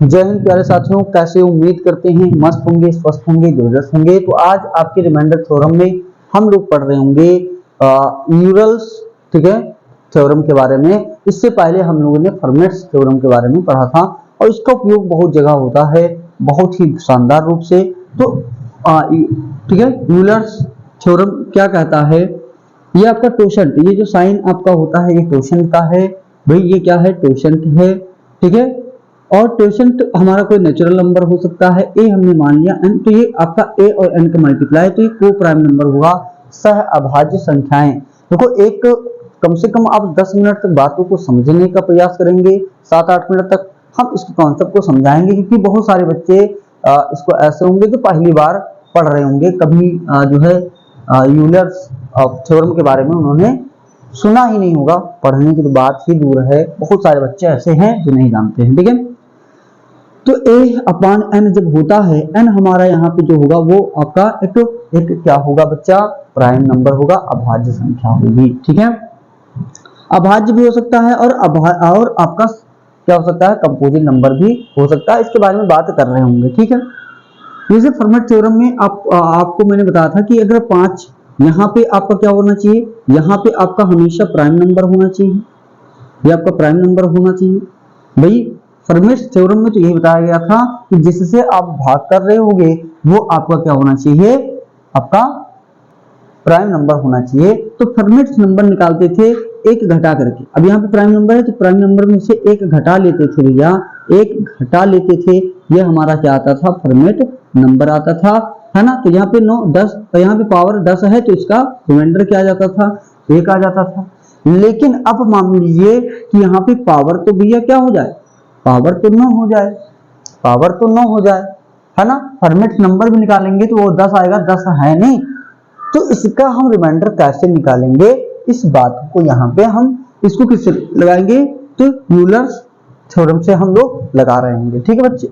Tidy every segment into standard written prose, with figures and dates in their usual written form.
जय हिंद प्यारे साथियों, कैसे उम्मीद करते हैं मस्त होंगे, स्वस्थ होंगे, जबरदस्त होंगे। तो आज आपके रिमाइंडर थ्योरम में हम लोग पढ़ रहे होंगे यूलर्स, ठीक है, थ्योरम के बारे में। इससे पहले हम लोगों ने फर्मेट्स थ्योरम के बारे में पढ़ा था और इसका उपयोग बहुत जगह होता है, बहुत ही शानदार रूप से। तो ठीक है, यूलर्स थ्योरम क्या कहता है, ये आपका टोशंट, ये जो साइन आपका होता है ये टोशंट का है भाई। ये क्या है, टोशंट है, ठीक है। और टोशंट हमारा कोई नेचुरल नंबर हो सकता है, ए हमने मान लिया एन, तो ये आपका ए और एन का मल्टीप्लाई, तो ये को प्राइम नंबर होगा। सह अभाज्य संख्याएं, देखो एक कम से कम आप 10 मिनट तक बातों को समझने का प्रयास करेंगे, 7-8 मिनट तक हम इसके कॉन्सेप्ट को समझाएंगे, क्योंकि बहुत सारे बच्चे इसको ऐसे होंगे जो पहली बार पढ़ रहे होंगे, कभी जो है यूलर्स थ्योरम के बारे में उन्होंने सुना ही नहीं होगा, पढ़ने की तो बात ही दूर है। बहुत सारे बच्चे ऐसे हैं जो नहीं जानते हैं, ठीक है। तो a अपान n जब होता है, n हमारा यहाँ पे जो होगा वो आपका एक क्या होगा बच्चा, प्राइम नंबर होगा, अभाज्य संख्या होगी, ठीक है। अभाज्य भी हो सकता है और आपका क्या हो सकता है, कंपोजिट नंबर भी हो सकता है। इसके बारे में बात कर रहे होंगे, ठीक है। जैसे फर्मेट थ्योरम में आपको मैंने बताया था कि अगर 5 यहाँ पे आपका क्या होना चाहिए, यहाँ पे आपका हमेशा प्राइम नंबर होना चाहिए, ये आपका प्राइम नंबर होना चाहिए भाई। फर्मेट थ्योरम में तो यही बताया गया था कि जिससे आप भाग कर रहे होगे वो आपका क्या होना चाहिए, आपका प्राइम नंबर होना चाहिए। तो फर्मेट नंबर निकालते थे एक घटा करके। अब यहाँ पे प्राइम नंबर है तो प्राइम नंबर में से एक घटा लेते थे भैया, एक घटा लेते थे, ये हमारा क्या आता था, फर्मेट नंबर आता था, है ना। तो यहाँ पे 9, 10, तो यहाँ पे पावर 10 है तो इसका रिमाइंडर क्या आ जाता था, 1 आ जाता था। लेकिन अब मान लीजिए कि यहाँ पे पावर तो भैया क्या हो जाए, पावर तो 9 हो जाए, पावर तो 9 हो जाए, है ना। फर्मेट नंबर भी निकालेंगे तो वो 10 आएगा, 10 है नहीं, तो इसका हम रिमाइंडर कैसे निकालेंगे, इस बात को यहाँ पे हम इसको किससे लगाएंगे, तो यूलर्स थ्योरम से हम लोग लगा रहे होंगे, ठीक है बच्चे।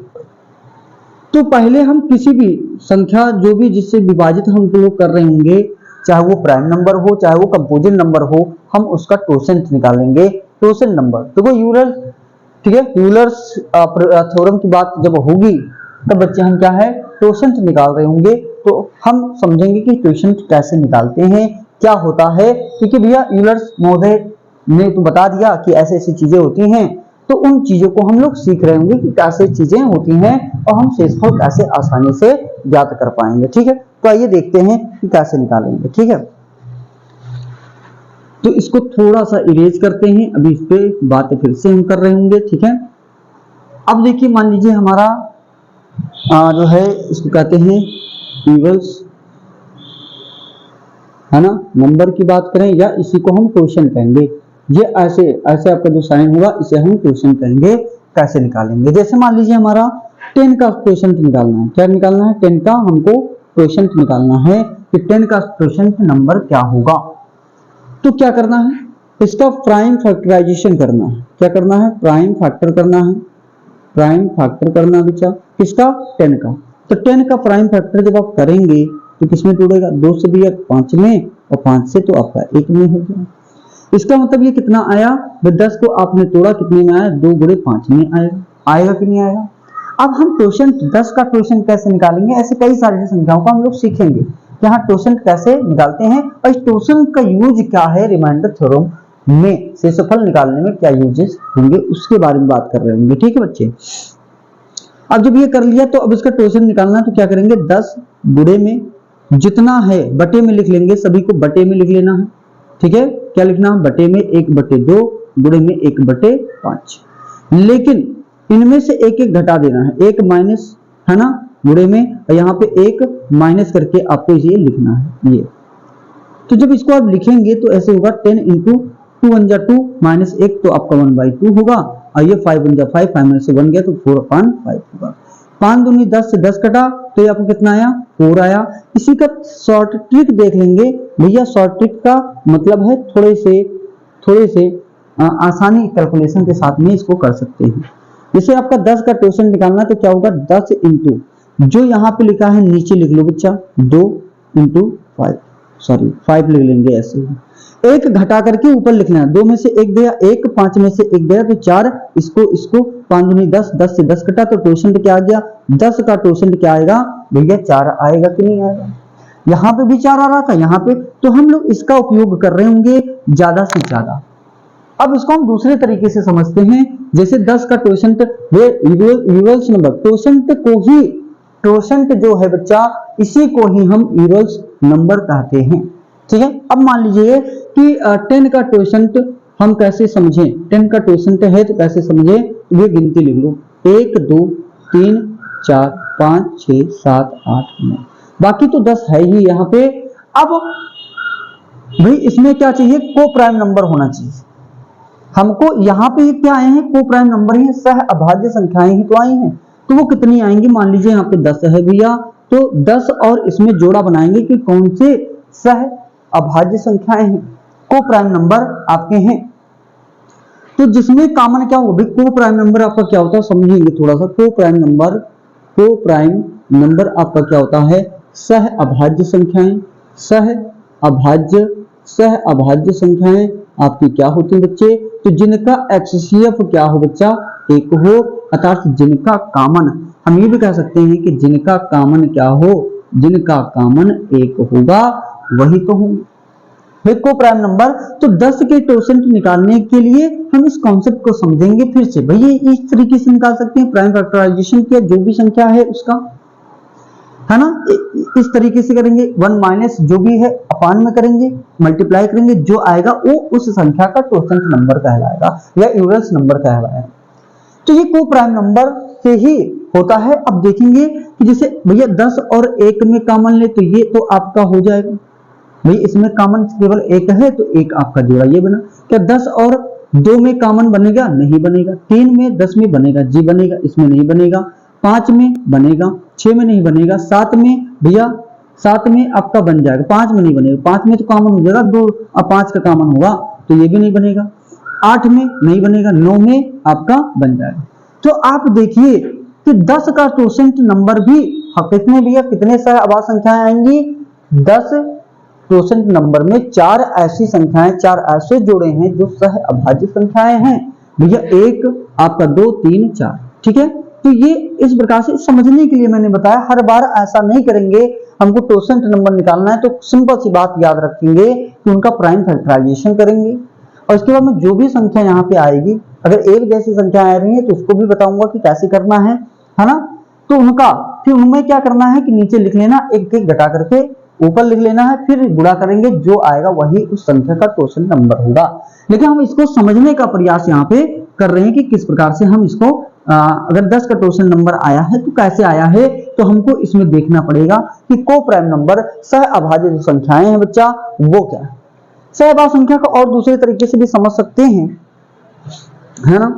तो पहले हम किसी भी संख्या जो भी जिससे विभाजित हम लोग कर रहे होंगे, चाहे वो प्राइम नंबर हो चाहे वो कंपोजिट नंबर हो, हम उसका टोसेंट निकालेंगे, टोसेंट नंबर। तो वो यूलर, ठीक है, यूलर्स थ्योरम की बात जब होगी तब बच्चे हम क्या है, टोसेंट निकाल रहे होंगे। तो हम समझेंगे कि टोसेंट कैसे निकालते हैं, क्या होता है, क्योंकि भैया यूलर्स महोदय ने तो बता दिया कि ऐसे ऐसी चीजें होती हैं, तो उन चीजों को हम लोग सीख रहे होंगे कि कैसे चीजें होती हैं और हम शेषफल कैसे आसानी से ज्ञात कर पाएंगे, ठीक है। तो आइए देखते हैं कि कैसे निकालेंगे, ठीक है। तो इसको थोड़ा सा इरेज करते हैं, अभी इस पे बातें फिर से हम कर रहे होंगे, ठीक है। अब देखिए, मान लीजिए हमारा जो है इसको कहते हैं इवल्स, है ना, नंबर की बात करें या इसी को हम टोसेंट कहेंगे। ये ऐसे ऐसे आपका जो साइन होगा इसे हम टोसेंट कहेंगे। कैसे निकालेंगे, जैसे मान लीजिए हमारा 10 का टोसेंट निकालना है, क्या निकालना है, 10 का हमको टोसेंट निकालना है कि 10 का टोसेंट नंबर क्या होगा। तो क्या करना है, इसका प्राइम फैक्टराइजेशन करना है। क्या करना है, प्राइम फैक्टर करना है, प्राइम फैक्टर करना बच्चा किसका, 10 का। तो 10 का प्राइम फैक्टर जब आप करेंगे तो किसमें तोड़ेगा, 2 से भी 5 में, और 5 से तो आपका 1 में हो गया। इसका मतलब ये कितना आया, 10 को आपने तोड़ा, कितने में आया, 2 गुणे 5 में आएगा, आएगा कि नहीं आएगा। अब हम टोसेंट 10 का टोसेंट कैसे निकालेंगे, ऐसे कई सारी संख्याओं का हम लोग सीखेंगे यहाँ टोसेंट कैसे निकालते हैं, और इस टोसेंट का यूज क्या है रिमाइंडर थ्योरम में, शेषफल निकालने में क्या यूजेस होंगे उसके बारे में बात कर रहे होंगे, ठीक है बच्चे। अब जब ये कर लिया तो अब इसका टोसेंट निकालना, तो क्या करेंगे, 10 गुणे में जितना है बटे में लिख लेंगे, सभी को बटे में लिख लेना है, ठीक है। क्या लिखना, बटे में 1/2, गुणे में 1/5। लेकिन इनमें से एक एक घटा देना है, एक माइनस, है ना, गुणे में, और यहाँ पे एक माइनस करके आपको ये लिखना है ये। तो जब इसको आप लिखेंगे तो ऐसे होगा 10 इंटू 2 1 2 माइनस 1 तो आपका 1/2 होगा, और ये 5 1 5, 5 में से 1 गया तो 4/5 होगा। 5 दूनी 10 से 10 कटा तो ये आपको कितना आया, 4 आया। इसी का शॉर्ट ट्रिक देख लेंगे भैया। शॉर्ट ट्रिक का मतलब है थोड़े से आसानी कैलकुलेशन के साथ में इसको कर सकते हैं। जैसे आपका 10 का टोसेंट निकालना तो क्या होगा, 10 इंटू जो यहाँ पे लिखा है नीचे लिख लो बच्चा, 2 इंटू 5 लिख लेंगे ऐसे ही। एक घटा करके ऊपर लिखना है, 2 में से 1 गया 1, 5 में से 1 गया तो 4, इसको 5 दूनी 10, 10 से 10 कटा तो टोसेंट क्या आ गया, 10 का टोसेंट क्या आएगा भैया 4 आएगा कि नहीं आएगा। यहाँ पे भी 4 आ रहा था यहाँ पे, तो हम लोग इसका उपयोग कर रहे होंगे ज्यादा से ज्यादा। अब इसको हम दूसरे तरीके से समझते हैं, जैसे 10 का टोसेंट यूरल्स नंबर, टोसेंट को ही, टोसेंट जो है बच्चा इसी को ही हम यूरल्स नंबर कहते हैं, ठीक है। अब मान लीजिए कि 10 का टोसेंट हम कैसे समझें, 10 का टोसेंट है तो कैसे समझें, ये गिनती लिख लो 1 2 3 4 5 6 7 8 9, बाकी तो 10 है ही यहाँ पे। अब भाई इसमें क्या चाहिए, को प्राइम नंबर होना चाहिए हमको। यहाँ पे क्या आए हैं, को प्राइम नंबर ही, सह अभाज्य संख्याएं ही तो आई हैं, तो वो कितनी आएंगी, मान लीजिए यहाँ पे 10 है भैया, तो 10 और इसमें जोड़ा बनाएंगे कि कौन से सह अभाज्य संख्याएं हैं, को प्राइम नंबर आपके हैं। तो जिसमें कॉमन क्या होगा भाई, को प्राइम नंबर आपका क्या होता है समझेंगे थोड़ा सा। को प्राइम नंबर आपका क्या होता है, सह अभाज्य संख्याएं, सह अभाज्य संख्याएं आपकी क्या होती है बच्चे, तो जिनका HCF क्या हो बच्चा, 1 हो, अर्थात जिनका कॉमन, हम ये भी कह सकते हैं कि जिनका कॉमन क्या हो, जिनका कॉमन 1 होगा वही तो होंगे। को प्राइम नंबर, तो 10 के टोसेंट निकालने के लिए हम इस कॉन्सेप्ट को समझेंगे फिर से। भाई ये इस तरीके से निकाल सकते हैं, प्राइम फैक्टराइजेशन किया जो भी संख्या है उसका, है ना, इस तरीके से करेंगे, 1 माइनस जो भी है अपान में करेंगे, मल्टीप्लाई करेंगे, जो आएगा वो उस संख्या का टोसेंट नंबर कहलाएगा या यूरल्स नंबर कहलाएगा। तो ये को प्राइम नंबर से ही होता है। अब देखेंगे कि जैसे भैया 10 और 1 में कॉमन ले तो ये तो आपका हो जाएगा, भाई इसमें कॉमन केवल 1 है तो 1 आपका जोड़ा ये बना। क्या 10 और 2 में कॉमन बनेगा, नहीं बनेगा। 3 में 10 में बनेगा, जी बनेगा, इसमें नहीं बनेगा। 5 में बनेगा, 6 में नहीं बनेगा। 7 में भैया 7 में आपका बन जाएगा, 5 में नहीं बनेगा, 5 में तो कॉमन हो जाएगा, 2 और 5 का कॉमन होगा तो ये भी नहीं बनेगा। 8 में नहीं बनेगा, 9 में आपका बन जाएगा। तो आप देखिए कि 10 का टोसेंट नंबर भी कितने भैया, कितने सह अभाज्य संख्याएं आएंगी, 10 टोसेंट नंबर में 4 ऐसी संख्याएं, 4 ऐसे जोड़े हैं जो सह अभाज्य संख्याएं हैं भैया, 1 आपका 2 3 4, ठीक है। तो ये इस प्रकार से समझने के लिए मैंने बताया, हर बार ऐसा नहीं करेंगे। हमको टोसेंट नंबर निकालना है तो सिंपल सी बात याद रखेंगे कि उनका प्राइम फैक्टराइजेशन करेंगे और इसके बाद में जो भी संख्या यहाँ पे आएगी, अगर एक जैसी संख्या आ रही है तो उसको भी बताऊंगा कि कैसे करना है ना। तो उनका फिर उनमें क्या करना है कि नीचे लिख लेना, एक एक घटा करके ऊपर लिख लेना है, फिर गुणा करेंगे, जो आएगा वही उस संख्या का टोसेंट नंबर होगा। लेकिन हम इसको समझने का प्रयास यहाँ पे कर रहे हैं कि किस प्रकार से हम इसको अगर 10 का टोसेंट नंबर आया है तो कैसे आया है, तो हमको इसमें देखना पड़ेगा कि को प्राइम नंबर सह अभाज्य जो संख्याएं हैं बच्चा वो क्या है। सह अभाज्य संख्या को और दूसरे तरीके से भी समझ सकते हैं, है ना।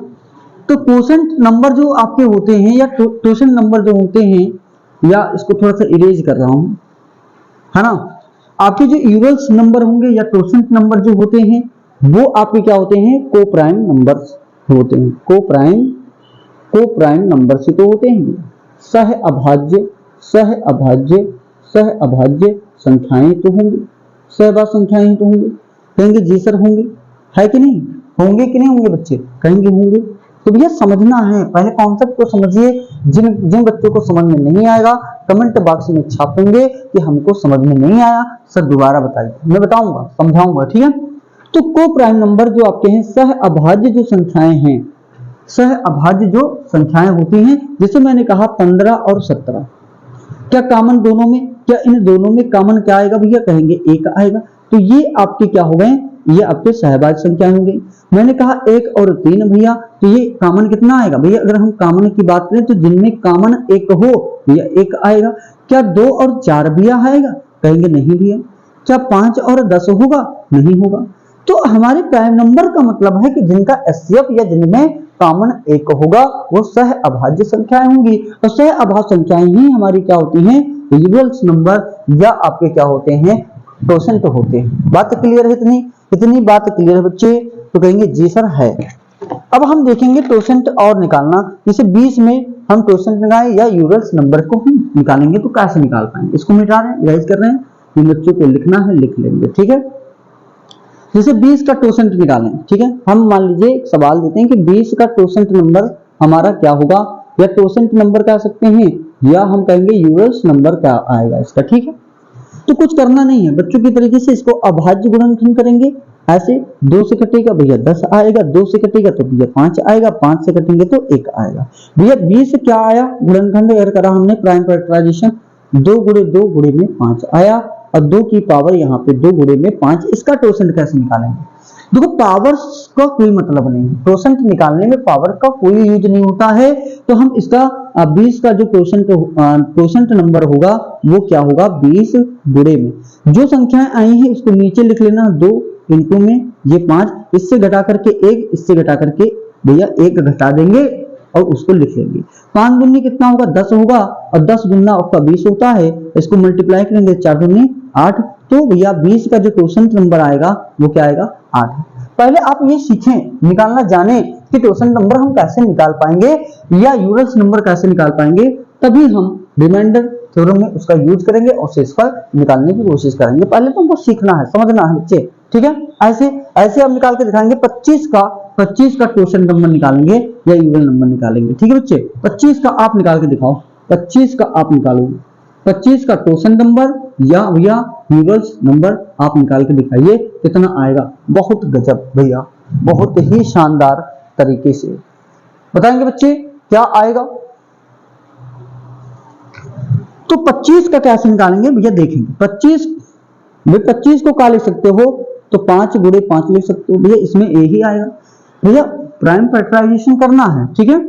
तो टोसेंट नंबर जो आपके होते हैं या टोसेंट नंबर जो होते हैं, या इसको थोड़ा सा इरेज कर रहा हूं, है ना, आपके जो यूरल्स नंबर होंगे या टोसेंट नंबर जो होते हैं वो आपके क्या होते हैं, को प्राइम नंबर्स होते हैं। को प्राइम नंबर से तो होते हैं सह अभाज्य संख्याएं तो होंगी, सहअभाज्य संख्याएं तो होंगी। कहेंगे जी सर होंगे, है कि नहीं, होंगे कि नहीं होंगे बच्चे, कहेंगे होंगे। तो भैया समझना है, पहले कॉन्सेप्ट को समझिए। जिन बच्चों को समझ में नहीं आएगा कमेंट बॉक्स में छापेंगे कि हमको समझ में नहीं आया सर दोबारा बताइए, मैं बताऊंगा, समझाऊंगा, ठीक है। तो को प्राइम नंबर जो आपके हैं सह अभाज्य जो संख्याएं हैं, सह अभाज्य जो संख्याएं होती हैं, जैसे मैंने कहा 15 और 17, क्या कॉमन दोनों में, क्या इन दोनों में कॉमन क्या आएगा भैया, कहेंगे 1 आएगा। तो ये आपके क्या हो गए, ये आपके सहअभाज्य संख्याएं होंगी। मैंने कहा 1 और 3 भैया, तो ये कॉमन कितना आएगा भैया, अगर हम कॉमन की बात करें तो जिनमें कॉमन 1 हो भैया 1 आएगा। क्या 2 और 4 भैया आएगा, कहेंगे नहीं भैया। क्या 5 और 10 होगा, नहीं होगा। तो हमारे प्राइम नंबर का मतलब है कि जिनका एचसीएफ या जिनमें कॉमन 1 होगा वो सह अभाज्य संख्याएं होंगी, और सह अभाज्य संख्याएं ही हमारी क्या होती हैं, यूरल्स नंबर या आपके क्या होते हैं, टोसेंट होते हैं। बात क्लियर है, इतनी बात क्लियर है बच्चे, तो कहेंगे जी सर है। अब हम देखेंगे टोसेंट और निकालना, जैसे 20 में हम टोसेंट निकालें या यूरल्स नंबर को हम निकालेंगे तो कैसे निकाल पाएंगे, इसको मिटा रहे हैं, रिवाइज कर रहे हैं, इन बच्चों को लिखना है, लिख लेंगे, ठीक है। जैसे 20 का टोसेंट निकालें, ठीक है, हम मान लीजिए एक सवाल देते हैं कि 20 का टोसेंट नंबर हमारा क्या होगा, या टोसेंट नंबर कह सकते हैं, या हम कहेंगे यूरल्स नंबर क्या आएगा इसका, ठीक है। तो कुछ करना नहीं है, बच्चों की तरीके से इसको अभाज्य गुणनखंड करेंगे। ऐसे 2 से कटेगा भैया 10 आएगा, 2 से कटेगा तो भैया 5 आएगा, 5 से कटेंगे तो 1 आएगा। भैया 20 क्या आया गुणनखंड अगर करा हमने प्राइम फैक्टराइजेशन, 2 गुणे 2 गुणे में 5 आया, और 2 की पावर यहाँ पे 2 गुणे में 5, इसका टोसेंट कैसे निकालेंगे। देखो पावर्स का कोई मतलब नहीं है, टोसेंट निकालने में पावर का कोई यूज नहीं होता है। तो हम इसका 20 का जो टोसेंट नंबर होगा वो क्या होगा, 20 गुणे में जो संख्याएं आई हैं इसको नीचे लिख लेना, 2 इंटू में ये 5, इससे घटा करके 1, इससे घटा करके भैया 1 घटा देंगे और उसको लिख लेंगे। 5 दूनी कितना होगा, 10 होगा, और 10 दूना आपका 20 होता है, इसको मल्टीप्लाई करेंगे 4 दूनी 8, तो भैया 20 का जो टोसेंट नंबर आएगा वो क्या आएगा, 8। पहले आप ये सीखें, निकालना जाने कि टोसेंट नंबर हम कैसे निकाल पाएंगे या यूरल्स नंबर कैसे निकाल पाएंगे, तभी हम रिमाइंडर थ्योरम में उसका यूज करेंगे और शेषफल निकालने की कोशिश करेंगे। पहले तो हमको सीखना है, समझना है बच्चे, ठीक है। ऐसे ऐसे हम निकाल के दिखाएंगे, 25 का टोसेंट नंबर निकालेंगे या यूरल नंबर निकालेंगे, ठीक है बच्चे। 25 का आप निकाल के दिखाओ, 25 का आप निकालोगे, 25 का टोसेंट नंबर या भैया यूरल्स नंबर आप निकाल के दिखाइए, कितना आएगा। बहुत गजब भैया, बहुत ही शानदार तरीके से बताएंगे बच्चे क्या आएगा। तो 25 का कैसे निकालेंगे भैया, देखेंगे 25 को क्या लिख सकते हो, तो 5 गुणे 5 लिख सकते हो भैया, इसमें ए ही आएगा। भैया प्राइम फैक्टराइजेशन करना है, ठीक है,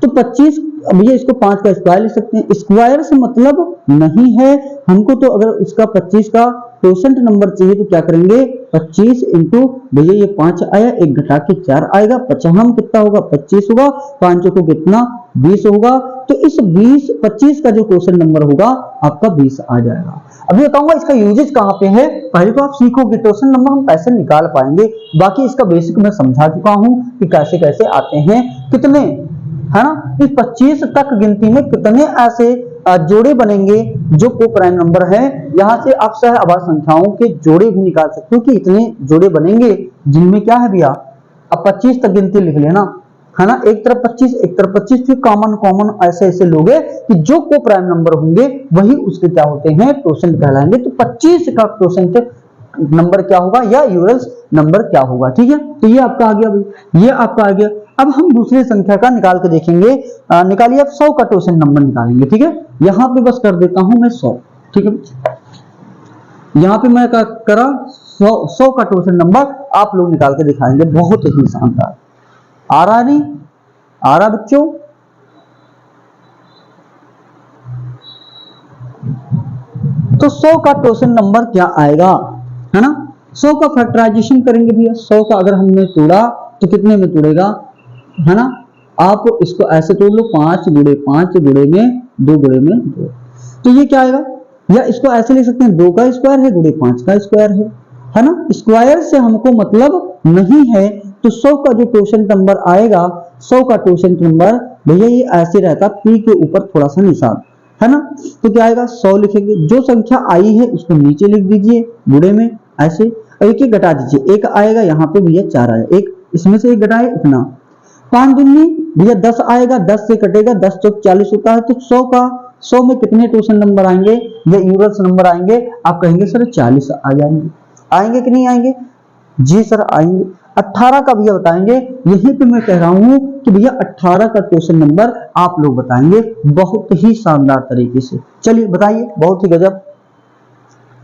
तो 25 भैया इसको 5 का स्क्वायर लिख सकते हैं, स्क्वायर से मतलब नहीं है हमको। तो अगर इसका 25 का टोसेंट नंबर चाहिए तो क्या करेंगे, 25 इंटू भैया ये 5 आया, 1 घटा के 4 आएगा, 55 कितना होगा, 25 होगा, 5 को कितना 20 होगा। तो इस 25 का जो टोसेंट नंबर होगा आपका 20 आ जाएगा। अभी बताऊंगा इसका यूजेज कहाँ पे है, पहले तो आप सीखोगे टोसेंट नंबर हम कैसे निकाल पाएंगे, बाकी इसका बेसिक मैं समझा चुका हूं कि कैसे कैसे आते हैं, कितने, है ना, इस 25 तक गिनती में कितने ऐसे जोड़े बनेंगे जो को प्राइम नंबर है। यहां से आप सह आभाज्य संख्याओं के जोड़े भी निकाल सकते हो कि इतने जोड़े बनेंगे जिनमें क्या है भैया, अब 25 तक गिनती लिख लेना, है ना, एक तरफ 25 एक तरफ 25, फिर कॉमन ऐसे ऐसे लोगे कि जो को प्राइम नंबर होंगे वही उसके क्या होते हैं, टोसेंट कहलाएंगे। तो 25 का टोसेंट नंबर क्या होगा या यूरल्स नंबर क्या होगा, ठीक है। तो ये आपका आ गया भाई, ये आपका आ गया। अब हम दूसरी संख्या का निकाल के देखेंगे, निकालिए आप 100 का टोसेंट नंबर निकालेंगे, ठीक है। यहां पे बस कर देता हूं मैं 100, ठीक है। यहां पे मैं करा 100 का टोसेंट नंबर आप लोग निकाल के दिखाएंगे, बहुत ही शानदार। आ रहा नहीं, आ रहा बच्चों, तो 100 का टोसेंट नंबर क्या आएगा, है ना। 100 का फैक्टराइजेशन करेंगे भैया, 100 का अगर हमने तोड़ा तो कितने में तोड़ेगा, है ना। आप इसको ऐसे तोड़ लो, 5 गुणे 5 गुणे में 2 गुणे में 2, तो ये क्या आएगा, या इसको ऐसे लिख सकते हैं 2 का स्क्वायर है गुणे 5 का स्क्वायर है ना। स्क्वायर से हमको मतलब नहीं है, तो 100 का जो टोसेंट नंबर आएगा, 100 का टोसेंट नंबर भैया ये ऐसे रहता, पी के ऊपर थोड़ा सा निशान, है ना। तो क्या आएगा, 100 लिखेंगे, जो संख्या आई है उसको नीचे लिख दीजिए गुणे में ऐसे, एक एक घटा दीजिए, एक आएगा यहाँ पे भैया 4 आया, एक इसमें से एक घटाए इतना, 5 दूनी भैया 10 आएगा, 10 से कटेगा, 10 चौक 40 होता है। तो 100 में कितने टोसेंट नंबर आएंगे या यूरल्स नंबर आएंगे, आप कहेंगे सर 40 आ जाएंगे, आएंगे कि नहीं आएंगे, जी सर आएंगे। 18 का भैया बताएंगे, यही पे मैं कह रहा हूं कि भैया 18 का टोसेंट नंबर आप लोग बताएंगे बहुत ही शानदार तरीके से। चलिए बताइए, बहुत ही गजब।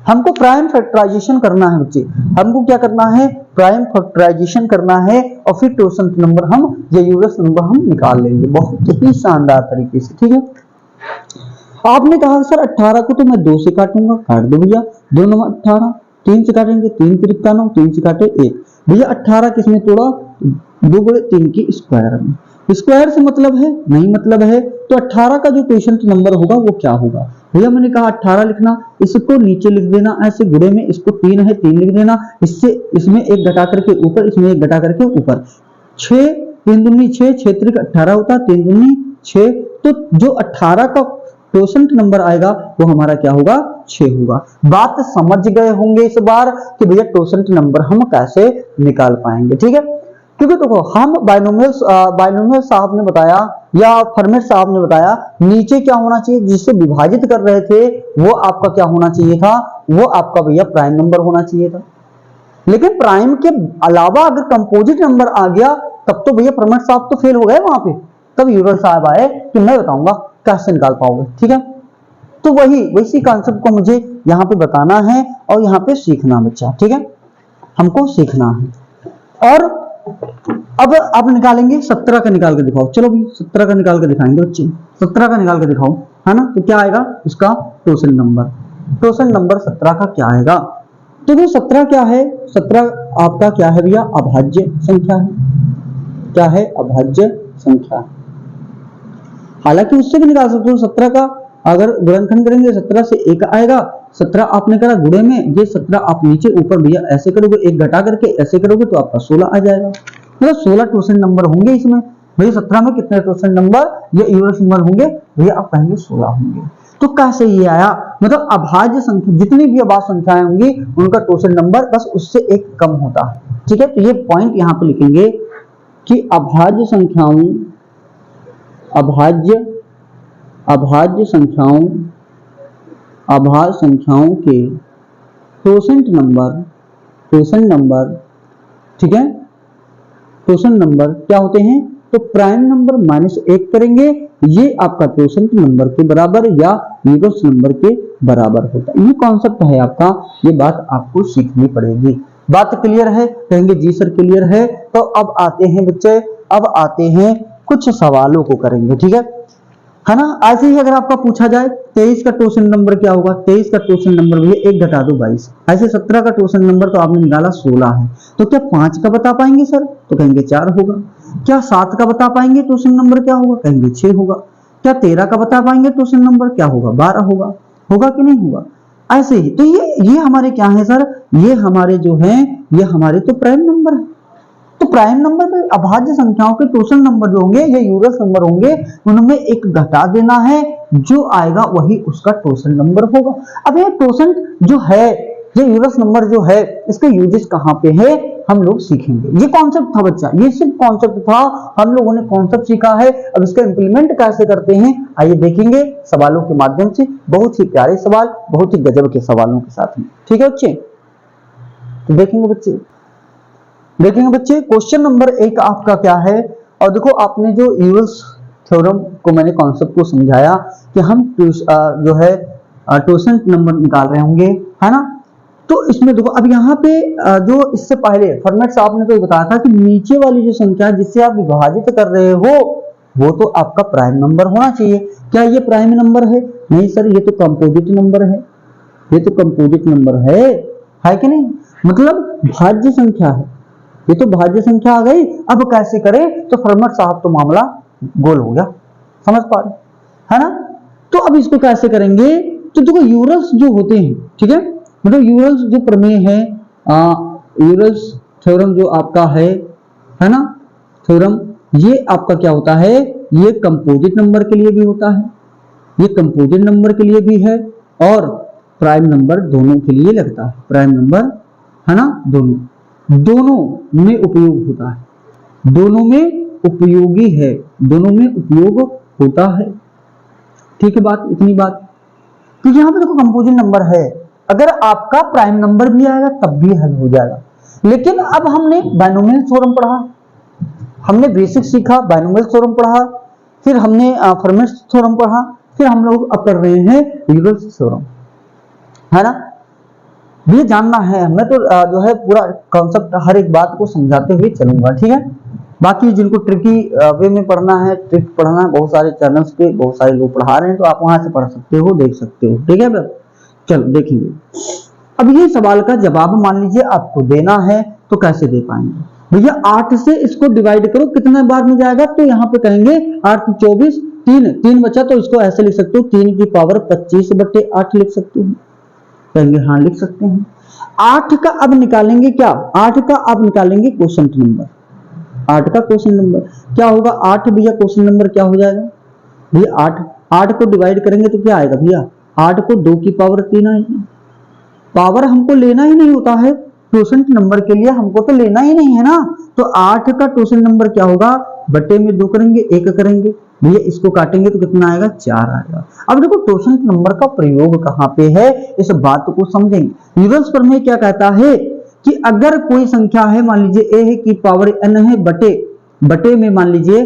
हमको प्राइम फैक्टराइजेशन करना है बच्चे, हमको क्या करना है, प्राइम फैक्टराइजेशन करना है, और फिर टोसेंट नंबर हम या यूरल्स नंबर हम निकाल लेंगे बहुत ही शानदार तरीके से, ठीक है। आपने कहा सर 18 को तो मैं 2 से काटूंगा, काट दो भैया, 2 नंबर 18, 3 से काटेंगे, 3 तिरिक्का 9, 3 से काटे 1 भैया, 18 किसमें तोड़ा, 2 गुणे 3 की स्क्वायर में, स्क्वायर से मतलब है नहीं मतलब है, तो 18 का जो टोसेंट नंबर होगा वो क्या होगा भैया, मैंने कहा 18 लिखना, इसको नीचे लिख देना ऐसे गुणे में, इसको 3 है 3 लिख देना, इससे इसमें एक घटा करके ऊपर, इसमें एक घटा करके ऊपर, 6 3 दूनी 6, 6 तिरिक 18 होता है, 3 दूनी 6, तो जो 18 का क्वोशंट नंबर आएगा वो हमारा क्या होगा, 6 होगा। बात समझ गए होंगे इस बार कि भैया क्वोशंट नंबर हम कैसे निकाल पाएंगे, ठीक है। क्योंकि देखो हम बाइनोमियल साहब ने बताया या फॉर्मेट साहब ने बताया नीचे क्या होना चाहिए, जिससे विभाजित कर रहे थे वो आपका क्या होना चाहिए था, वो आपका भैया प्राइम नंबर होना चाहिए था। लेकिन प्राइम के अलावा अगर कंपोजिट नंबर आ गया तब तो भैया फॉर्मेट साहब तो फेल हो गए वहां पे। तब यूरल साहब आए कि मैं बताऊंगा कैसे निकाल पाओगे, ठीक है। तो वैसी कॉन्सेप्ट को मुझे यहाँ पे बताना है और यहाँ पे सीखना बच्चा, ठीक है, हमको सीखना है। और अब आप निकालेंगे 17 का निकाल के दिखाओ, चलो भी 17 का निकाल के दिखाएंगे बच्चे, 17 का निकाल के दिखाओ, है ना। तो क्या आएगा इसका क्वोशंट नंबर, क्वोशंट नंबर 17 का क्या आएगा। तो वो 17 क्या है, 17 आपका क्या है भैया, अभाज्य संख्या है। क्या है, अभाज्य संख्या। हालांकि उससे भी निकाल सकते हो 17 का, अगर गुणनखंड करेंगे 17 से 1 आएगा, 17 आपने करा गुणे में, ये 17 आप नीचे ऊपर भैया ऐसे करोगे, 1 घटा करके ऐसे करोगे तो आपका 16 आ जाएगा। मतलब 16 क्वोशंट नंबर होंगे इसमें। भैया 17 में कितने क्वोशंट नंबर या यूरस नंबर होंगे, भैया आप कहेंगे 16 होंगे। तो कैसे ये आया, मतलब अभाज्य संख्या जितनी भी अभाज्य संख्याएं होंगी उनका क्वोशंट नंबर बस उससे 1 कम होता है, ठीक है। तो ये पॉइंट यहाँ पे लिखेंगे कि अभाज्य संख्याओं के क्वोशंट नंबर, ठीक है, क्वोशंट नंबर क्या होते हैं, तो प्राइम नंबर -1 करेंगे, ये आपका क्वोशंट नंबर के बराबर या यूरस नंबर के बराबर होता है। ये कॉन्सेप्ट है आपका, ये बात आपको सीखनी पड़ेगी। बात क्लियर है, कहेंगे जी सर क्लियर है। तो अब आते हैं बच्चे, अब आते हैं कुछ सवालों को करेंगे, ठीक है ना। ऐसे ही अगर आपका पूछा जाए 23 का क्वोशंट नंबर क्या होगा, 23 का क्वोशंट नंबर भी 1 घटा दो 22। ऐसे 17 का क्वोशंट नंबर तो आपने निकाला 16 है, तो क्या 5 का बता पाएंगे सर, तो कहेंगे 4 होगा। क्या 7 का बता पाएंगे क्वोशंट नंबर क्या होगा, कहेंगे 6 होगा। क्या 13 का बता पाएंगे क्वोशंट नंबर क्या होगा, 12 होगा। होगा कि नहीं होगा। ऐसे ही तो ये हमारे क्या है सर, ये हमारे जो है ये हमारे तो प्राइम नंबर है। तो प्राइम नंबर में अभाज्य संख्याओं के क्वोशंट नंबर जो होंगे या यूरस नंबर होंगे उनमें 1 घटा देना है, जो आएगा वही उसका क्वोशंट नंबर होगा। अब ये क्वोशंट जो है, ये यूरस नंबर जो है, इसका यूजेस कहाँ पे है हम लोग सीखेंगे। ये कॉन्सेप्ट था बच्चा, ये सिर्फ कॉन्सेप्ट था, हम लोगों ने कॉन्सेप्ट सीखा है। अब इसका इंप्लीमेंट कैसे करते हैं आइए देखेंगे सवालों के माध्यम से। बहुत ही प्यारे सवाल, बहुत ही गजब के सवालों के साथ में, ठीक है बच्चे। तो देखेंगे बच्चे क्वेश्चन नंबर 1 आपका क्या है। और देखो आपने जो यूरल्स थ्योरम को मैंने कॉन्सेप्ट को समझाया कि हम जो है क्वोशंट नंबर निकाल रहे होंगे, है ना। तो इसमें देखो अब यहाँ पे जो इससे पहले फॉर्मेट साहब ने तो बताया था कि नीचे वाली जो संख्या जिससे आप विभाजित कर रहे हो वो तो आपका प्राइम नंबर होना चाहिए। क्या ये प्राइम नंबर है, नहीं सर ये तो कंपोजिट नंबर है, ये तो कंपोजिट नंबर है कि नहीं, मतलब भाज्य संख्या है, ये तो भाज्य संख्या आ गई। अब कैसे करें, तो फॉर्मेट साहब तो मामला गोल हो गया, समझ पा रहे है ना। तो अब इसको कैसे करेंगे, तो देखो यूरल्स जो होते हैं, ठीक है, मतलब यूरल्स जो प्रमेय है, यूरल्स थ्योरम जो आपका है ना, थ्योरम ये आपका क्या होता है, ये कंपोजिट नंबर के लिए भी होता है, ये कंपोजिट नंबर के लिए भी है और प्राइम नंबर दोनों के लिए लगता है। प्राइम नंबर है ना, दोनों में उपयोग होता है, दोनों में उपयोगी है, दोनों में उपयोग होता है, ठीक है बात, इतनी बात। तो यहां पे देखो कंपोजिट नंबर है, अगर आपका प्राइम नंबर भी आएगा तब भी हल हो जाएगा। लेकिन अब हमने बाइनोमियल थ्योरम पढ़ा, हमने बेसिक सीखा, बाइनोमियल थ्योरम पढ़ा, फिर हमने फॉर्मेट थ्योरम पढ़ा, फिर हम लोग अब कर रहे हैं यूरल्स थ्योरम, है ना। ये जानना है हमें, तो जो है पूरा कॉन्सेप्ट हर एक बात को समझाते हुए चलूंगा, ठीक है। बाकी जिनको ट्रिकी वे में पढ़ना है, ट्रिक पढ़ना, बहुत सारे चैनल्स पे बहुत सारे लोग पढ़ा रहे हैं, तो आप वहां से पढ़ सकते हो, देख सकते हो, ठीक है। चलो देखेंगे। अब ये सवाल का जवाब मान लीजिए आपको देना है, तो कैसे दे पाएंगे भैया, 8 से इसको डिवाइड करो, कितने बार में जाएगा, तो यहाँ पे कहेंगे 8 24, 3 बचा, तो इसको ऐसे लिख सकते हो 3 की पावर 25/8 लिख सकते हो, कहेंगे हाँ लिख सकते हैं। 8 का अब निकालेंगे क्या, 8 का अब निकालेंगे क्वोशंट नंबर, 8 का क्वोशंट नंबर क्या होगा, 8 भैया क्वोशंट नंबर क्या हो जाएगा भैया, 8 को डिवाइड करेंगे तो क्या आएगा भैया, 8 को 2 की पावर 3 आएगी। पावर हमको लेना ही नहीं होता है, टोसेंट नंबर के लिए हमको तो लेना ही नहीं है ना। तो 8 का टोसेंट नंबर क्या होगा, बटे में 2 करेंगे, 1 करेंगे भैया, इसको काटेंगे तो कितना आएगा, 4 आएगा। अब देखो टोसेंट नंबर का प्रयोग कहां पे है, इस बात को समझेंगे। यूलर्स प्रमेय क्या कहता है कि अगर कोई संख्या है, मान लीजिए a है की पावर n है, बटे में मान लीजिए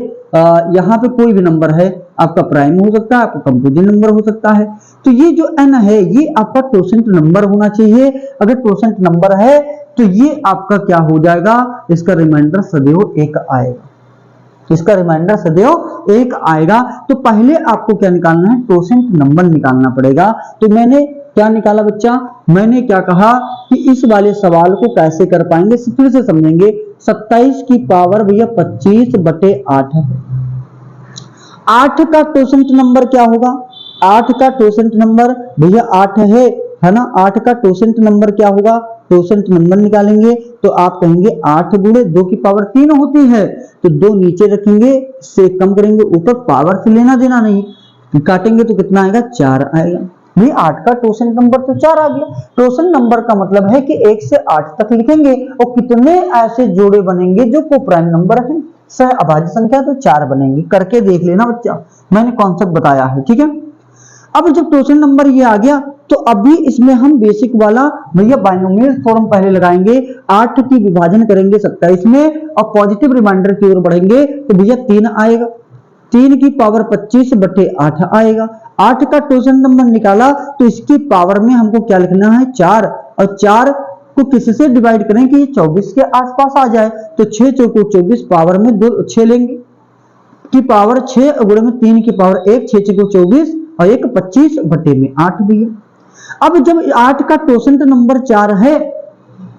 यहाँ पे कोई भी नंबर है, आपका प्राइम हो सकता है, आपका कंपोजिट नंबर हो सकता है, तो ये जो n है ये आपका टोसेंट नंबर होना चाहिए। अगर टोसेंट नंबर है तो ये आपका क्या हो जाएगा, इसका रिमाइंडर सदैव 1 आएगा, इसका रिमाइंडर सदैव 1 आएगा। तो पहले आपको क्या निकालना है, टोसेंट नंबर निकालना पड़ेगा। तो मैंने क्या निकाला बच्चा, मैंने क्या कहा कि इस वाले सवाल को कैसे कर पाएंगे, फिर से समझेंगे। 27 की पावर भैया 25 बटे 8 है। 8 का टोसेंट नंबर क्या होगा, 8 का टोसेंट नंबर भैया 8 है ना। 8 का टोसेंट नंबर क्या होगा, टोसेंट नंबर निकालेंगे तो आप कहेंगे 8 गुणे 2 की पावर 3 होती है, तो 2 नीचे रखेंगे, से कम करेंगे, ऊपर पावर से लेना देना नहीं, काटेंगे तो कितना आएगा, 4 आएगा। भाई 8 का टोसेंट नंबर तो 4 आ गया। टोसेंट नंबर का मतलब है कि 1 से 8 तक लिखेंगे और कितने ऐसे जोड़े बनेंगे जो कोप्राइम नंबर है, सह अभाज्य संख्या, तो 4 बनेंगे। करके देख लेना बच्चा, मैंने कॉन्सेप्ट बताया है, ठीक है। अब जब टोसेंट नंबर ये आ गया तो अभी इसमें हम बेसिक वाला भैया बाइनोमियल थ्योरम पहले लगाएंगे। 8 की विभाजन करेंगे 27 में और पॉजिटिव रिमाइंडर की ओर बढ़ेंगे तो भैया 3 आएगा, 3 की पावर 25 बटे 8 आएगा। 8 का टोसेंट नंबर निकाला तो इसकी पावर में हमको क्या लिखना है, 4, और 4 को किससे डिवाइड करें कि ये 24 के आसपास आ जाए, तो 6 चौको 24, पावर में 6 लेंगे की पावर 6 गुणे में 3 की पावर 1, 6 चौको 24 और 1 25 बटे में 8 भैया। अब जब 8 का टोसेंट नंबर 4 है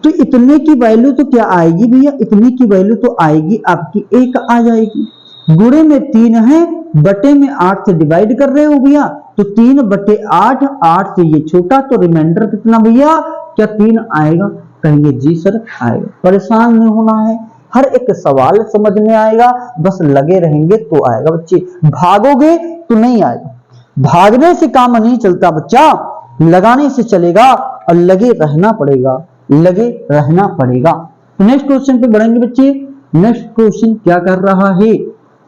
तो इतने की वैल्यू तो क्या आएगी भैया, इतने की वैल्यू तो आएगी आपकी 1 आ जाएगी। गुणे में 3 है, बटे में 8 से डिवाइड कर रहे हो भैया, तो 3 बटे 8, 8 से ये छोटा, तो रिमाइंडर कितना भैया, क्या 3 आएगा, कहेंगे जी सर आएगा। परेशान नहीं होना है, हर एक सवाल समझ में आएगा, बस लगे रहेंगे तो आएगा बच्चे, भागोगे तो नहीं आएगा। भागने से काम नहीं चलता बच्चा, लगाने से चलेगा और लगे रहना पड़ेगा, लगे रहना पड़ेगा। तो नेक्स्ट क्वेश्चन पे बढ़ेंगे बच्चे। नेक्स्ट क्वेश्चन क्या कर रहा है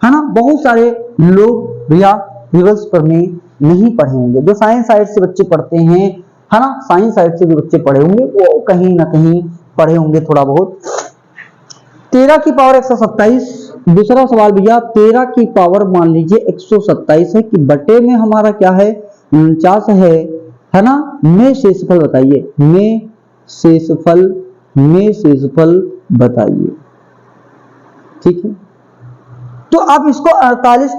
ना, बहुत सारे लोग भैया रिवर्स प्रमेय नहीं पढ़े होंगे, जो साइंस साइड से बच्चे पढ़ते हैं, है ना, साइंस साइड से जो बच्चे पढ़े होंगे वो कहीं ना कहीं पढ़े होंगे थोड़ा बहुत। 13 की पावर 127, दूसरा सवाल भैया 13 की पावर मान लीजिए 127 है कि बटे में हमारा क्या है, 49 है ना, में शेषफल बताइए, में शेषफल बताइए, ठीक है। तो आप इसको 48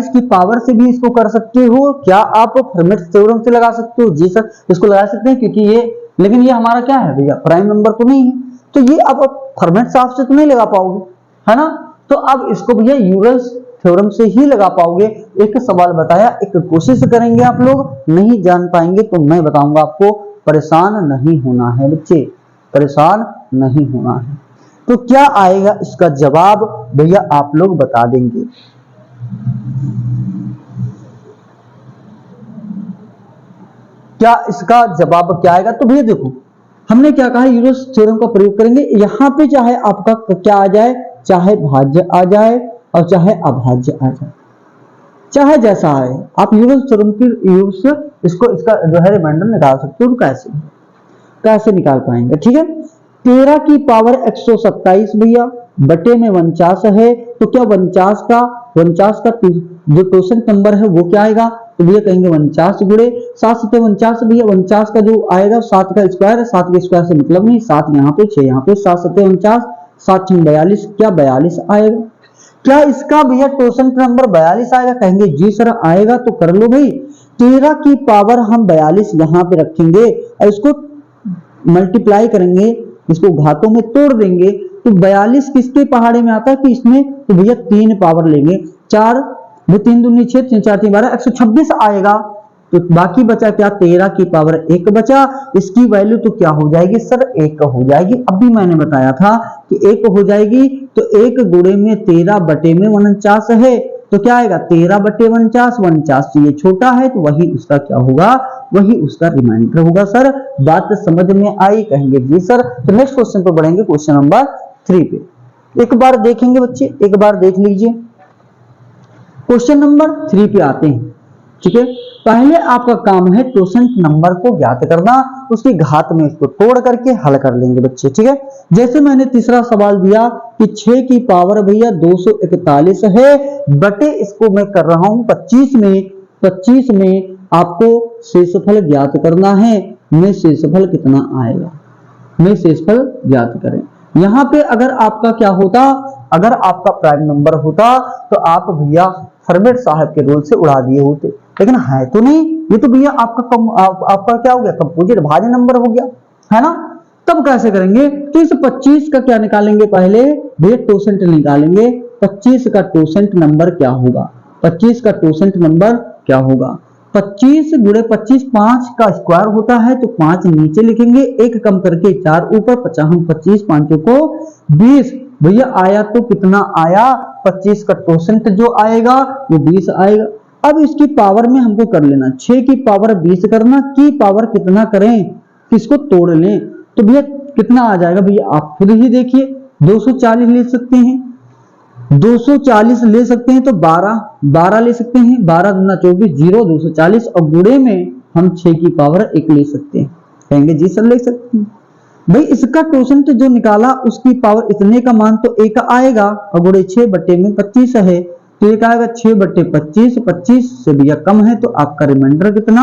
की पावर से भी इसको कर सकते हो। क्या आप फर्मेट थ्योरम से लगा सकते हो, जी सर इसको लगा सकते हैं, क्योंकि ये, लेकिन ये हमारा क्या है भैया, प्राइम नंबर तो नहीं है, तो ये आप फर्मेट साफ से तो नहीं लगा पाओगे, है ना। तो अब इसको भैया यूलर्स थ्योरम से ही लगा पाओगे। एक सवाल बताया, एक कोशिश करेंगे, आप लोग नहीं जान पाएंगे तो मैं बताऊंगा आपको। परेशान नहीं होना है बच्चे, परेशान नहीं होना है। तो क्या आएगा इसका जवाब भैया, आप लोग बता देंगे। क्या इसका जवाब क्या आएगा, तो भैया देखो हमने क्या कहा, यूलर्स थ्योरम का प्रयोग करेंगे। यहां पे चाहे आपका क्या आ जाए, चाहे भाज्य आ जाए और चाहे अभाज्य आ जाए, चाहे जैसा आए, आप यूलर्स थ्योरम की यूज से इसको, इसका जो है रिमाइंडर निकाल सकते हो। कैसे निकाल पाएंगे, ठीक है। 13 की पावर 127 भैया बटे में 49 है, तो क्या 49 का जो टोसेंट नंबर है वो क्या आएगा, तो भैया कहेंगे 49 गुणे 7 सते 49 भैया, 49 का जो आएगा 7 का स्क्वायर है, 7 के स्क्वायर से मतलब नहीं, 7 यहाँ पे 6 यहाँ पे, 7 सते 49, 7 42, क्या 42 आएगा। क्या इसका भैया टोसेंट नंबर 42 आएगा, कहेंगे जी सर आएगा। तो कर लो भाई, 13 की पावर हम 42 यहाँ पे रखेंगे और इसको मल्टीप्लाई करेंगे, इसको घातों में तोड़ देंगे, तो 42 किसके पहाड़े में आता है कि इसमें, तो भैया 3 पावर लेंगे, 4 3 दूनी 6, 3 4 3 12, 126 आएगा। तो बाकी बचा क्या, 13 की पावर 1 बचा, इसकी वैल्यू तो क्या हो जाएगी सर, 1 हो जाएगी। अभी मैंने बताया था कि 1 हो जाएगी, तो 1 गुणे में 13 बटे में 49 है, तो क्या आएगा 13/49, 49 से ये छोटा है तो वही उसका क्या होगा, वही उसका रिमाइंडर होगा। सर बात समझ में आई, कहेंगे जी सर। तो नेक्स्ट क्वेश्चन पर बढ़ेंगे, क्वेश्चन नंबर 3 पे। एक बार देखेंगे बच्चे, एक बार देख लीजिए, क्वेश्चन नंबर 3 पे आते हैं। ठीक है, पहले आपका काम है टोसेंट नंबर को ज्ञात करना, उसकी घात में इसको तोड़ करके हल कर लेंगे बच्चे। ठीक है, जैसे मैंने तीसरा सवाल दिया कि 6 की पावर भैया 241 है, बटे इसको मैं कर रहा हूं 25 में आपको शेषफल ज्ञात करना है। में शेषफल कितना आएगा, में शेषफल ज्ञात करें। यहां पे अगर आपका क्या होता, अगर आपका प्राइम नंबर होता तो आप भैया फॉर्मेट साहब के रोल से उड़ा दिए होते, लेकिन है तो नहीं, ये तो भैया आपका क्या हो गया, कंपोजिट भाज्य नंबर हो गया, है ना। तब कैसे करेंगे, तो इस 25 का क्या निकालेंगे, पहले भैया टोसेंट निकालेंगे। 25 का टोसेंट नंबर क्या होगा, 25 का टोसेंट नंबर क्या होगा, 25 गुणे 25 5 का स्क्वायर होता है, तो 5 नीचे लिखेंगे, एक कम करके 4 ऊपर, 25 5 को 20 भैया आया, तो कितना आया, 25 का टोसेंट जो आएगा वो 20 आएगा। अब इसकी पावर में हमको कर लेना, 6 की पावर 20 करना, की पावर कितना करें, किसको तोड़ लें, तो भैया कितना आ जाएगा, भैया आप खुद ही देखिए, 240 ले सकते हैं, 240 ले सकते हैं, तो 12 ले सकते हैं, 12 दूना 24, 0 240, और गुणे में हम 6 की पावर 1 ले सकते हैं, कहेंगे जी सर ले सकते हैं। भाई इसका टोसेंट जो निकाला उसकी पावर इतने का मान तो 1 आएगा, और गुणे 6 बटे में 25 है, तो एक आएगा 6 बटे 25, 25 से भैया कम है, तो आपका रिमाइंडर कितना,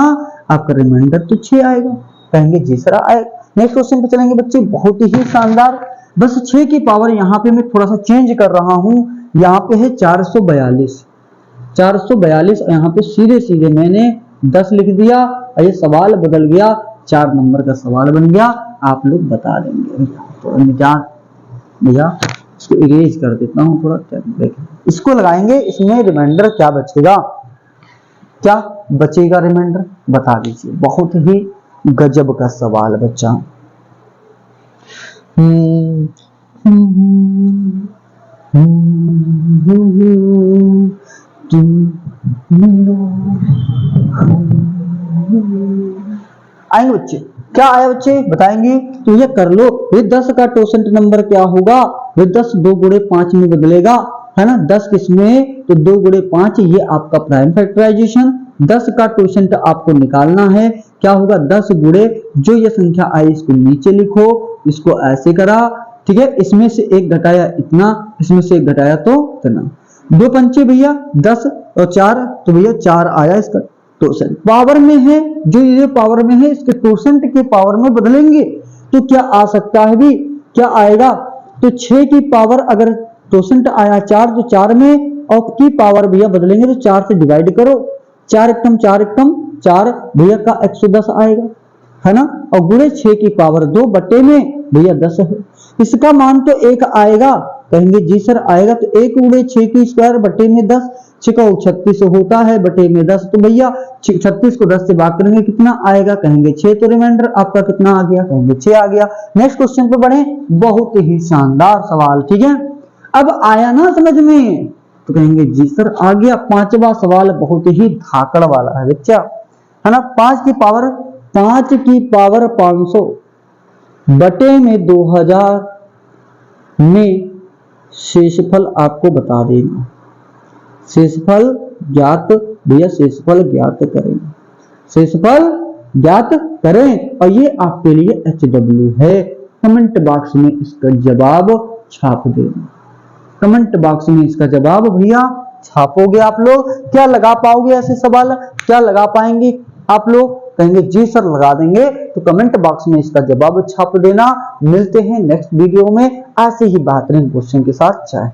आपका रिमाइंडर तो 6 आएगा, कहेंगे जी सर आएगा। नेक्स्ट क्वेश्चन पे चलेंगे बच्चे, बहुत ही शानदार। बस 6 की पावर यहाँ पे मैं थोड़ा सा चेंज कर रहा हूं, यहाँ पे है 442, यहाँ पे सीधे सीधे मैंने 10 लिख दिया, और ये सवाल बदल गया, 4 नंबर का सवाल बन गया, आप लोग बता देंगे। तो भैया इसको इरेज कर देता हूँ थोड़ा, देखें इसको लगाएंगे, इसमें रिमाइंडर क्या बचेगा, क्या बचेगा रिमाइंडर बता दीजिए। बहुत ही गजब का सवाल बच्चा। आएंगे बच्चे, क्या आया बच्चे बताएंगे, तो ये कर लो। ये 10 का टोसेंट नंबर क्या होगा, ये 10 2 गुणे 5 में बदलेगा, है ना, 10 किसमें, तो 2 गुणे 5, ये आपका प्राइम फैक्टराइजेशन। 10 का टोसेंट आपको निकालना है, क्या होगा, 10 गुणे जो ये संख्या आई इसको नीचे लिखो, इसको ऐसे करा, ठीक है, इसमें से एक घटाया इतना, इसमें से एक घटाया तो इतना, 2 पंचे भैया 10 और 4, तो भैया 4 आया इसका टोसेंट। पावर में है, जो ये पावर में है इसके टोसेंट के पावर में बदलेंगे तो क्या आ सकता है भी, क्या आएगा, तो 6 की पावर अगर टोसेंट आया 4, तो 4 में, और की पावर भैया बदलेंगे तो 4 से डिवाइड करो, 4 एकम 4 भैया का 110 आएगा, है ना, और गुणे 6 की पावर 2 बटे में भैया 10 है, इसका मान तो 1 आएगा, कहेंगे जी सर आएगा, तो 1 गुणे 6 की स्क्वायर बटे में 10, 36 होता है बटे में 10, तो भैया 36 को 10 से भाग करेंगे कितना आएगा, कहेंगे 6, तो रिमाइंडर आपका कितना आ गया, कहेंगे 6 आ गया। नेक्स्ट क्वेश्चन पे बढ़े, बहुत ही शानदार सवाल, ठीक है, अब आया ना समझ में, तो कहेंगे जी सर आ गया। 5वां सवाल बहुत ही धाकड़ वाला है बच्चा, है ना, 5 की पावर 500 बटे में 2000 में शेषफल आपको बता देना, शेषफल ज्ञात, भैया शेषफल ज्ञात करें, शेषफल ज्ञात करें, और ये आपके लिए HW है। कमेंट बॉक्स में इसका जवाब छाप देना, कमेंट बॉक्स में इसका जवाब भैया छापोगे आप लोग, क्या लगा पाओगे ऐसे सवाल, क्या लगा पाएंगे आप लोग, कहेंगे जी सर लगा देंगे, तो कमेंट बॉक्स में इसका जवाब छाप देना। मिलते हैं नेक्स्ट वीडियो में ऐसे ही बेहतरीन क्वेश्चन के साथ, चाहे